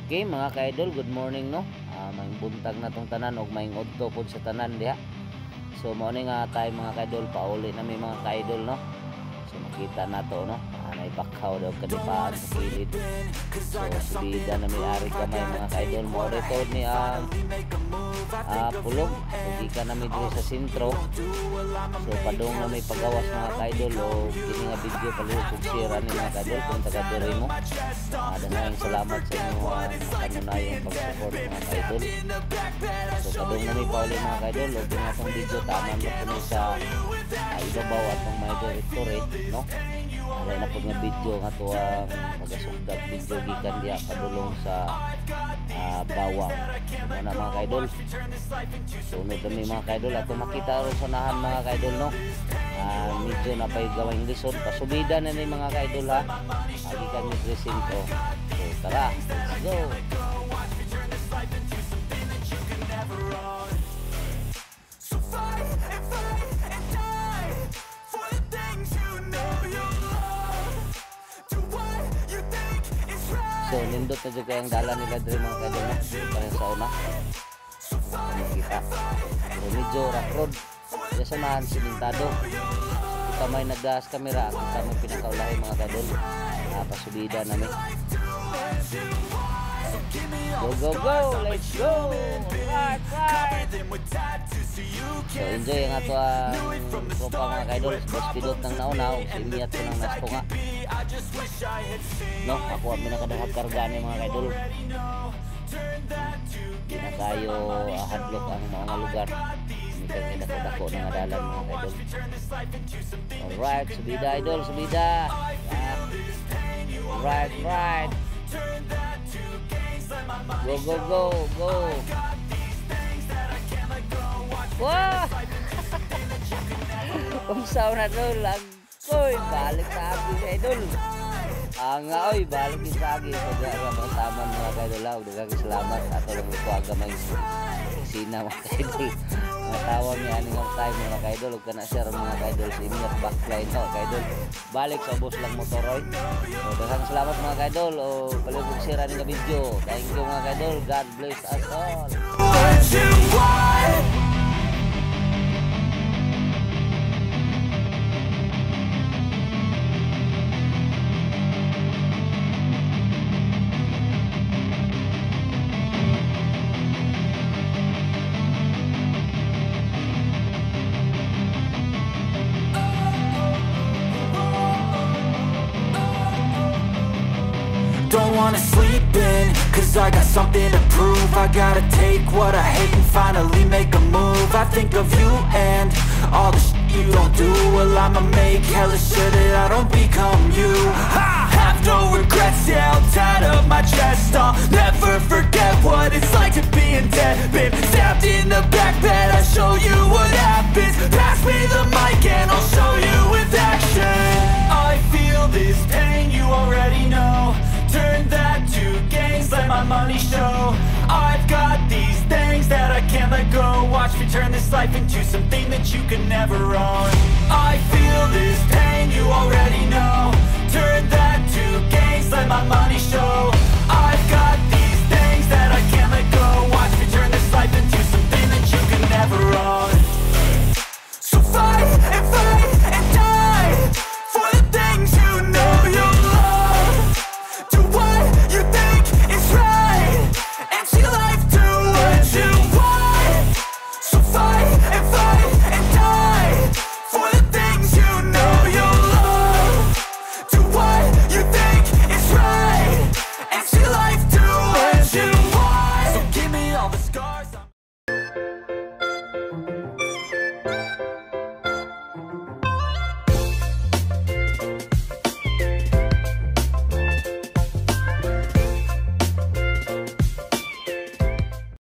Okay mga ka-idol, good morning no. Maing buntag na tong tanan og maing udto pod sa tanan diha. So mao ni nga tayo mga ka-idol, pauli na may mga ka-idol no. So makita nato no, naibakaw daw kadipaan sa kilid. So subida na may ari kamay mga ka-idol, mo dito ni pulong. So gikan na mi diri sa sentro. So padung na may pagawas mga ka-idol o kini nga video palihog share ni mga ka-idol kung taga diri mo. Daghang salamat sa inyo kanunayang pag-support mga ka-idol. So padung na may pauli mga ka-idol og kini atong video taman mo kuno sa ibabaw atong may directory no. Alay na pag nga video nga to ang magasugdag video gikan diha padulong sa bawang na mga ka-idol. Sunod na may mga ka-idol ato makita ron sa nahan mga ka-idol no. Medyo na pa'y gawing lisod pasubida na ni mga ka-idol ha. Gikan ni Crescento. So tara, let's go. So nindot na dyan kayang dala nila dito mga ka-idol no? Parang sa una kita. So medyo rough road dyan sa nahan simintado. Kita may nagdaas kamera, kita may pinakaulahin mga ka-idol. Pasubida namin. Go go go, let's go. Right, right. So enjoy ang ato ang tropa mga ka-idol. Bus pilot ng naunaw, simiyat ko ng nasto nga no, ako ang minakadangag karga ni mga ka-idol. Di na tayo hadlok ang mga lugar. Hindi ka kinakadako ng adalan mga ka-idol. Alright, subida idol, subida. Right, right. Go, go, go, go. Wah! Kumsaw na doon lang. Koy, balik sa akin sa idol. Nga oy, balik din sa akin. Pagkara mga taman mga ka-idol. Dagang salamat. Ato lang ito agamay sina mga ka-idol. Natawag niya aning ang time mga ka-idol. Huwag ka na share mga ka-idol. Sa inyo at backline no ka-idol. Balik sa bus lang motoroy. So dagang salamat mga ka-idol. O palibog share aning ka video. Thank you mga ka-idol. God bless us all. Don't wanna sleep in, cause I got something to prove. I gotta take what I hate and finally make a move. I think of you and all the shit you don't do. Well, I'ma make hella sure that I don't become you. I have no regrets, yeah, I'll tie up my chest. I'll never forget what it's like to be in debt. Been stabbed in the back bed, I'll show you what happens. Pass me the mic and I'll show you with action. I feel this pain, you already know. Turn that to gains, let my money show. I've got these things that I can't let go. Watch me turn this life into something that you can never own. I feel this pain, you already know.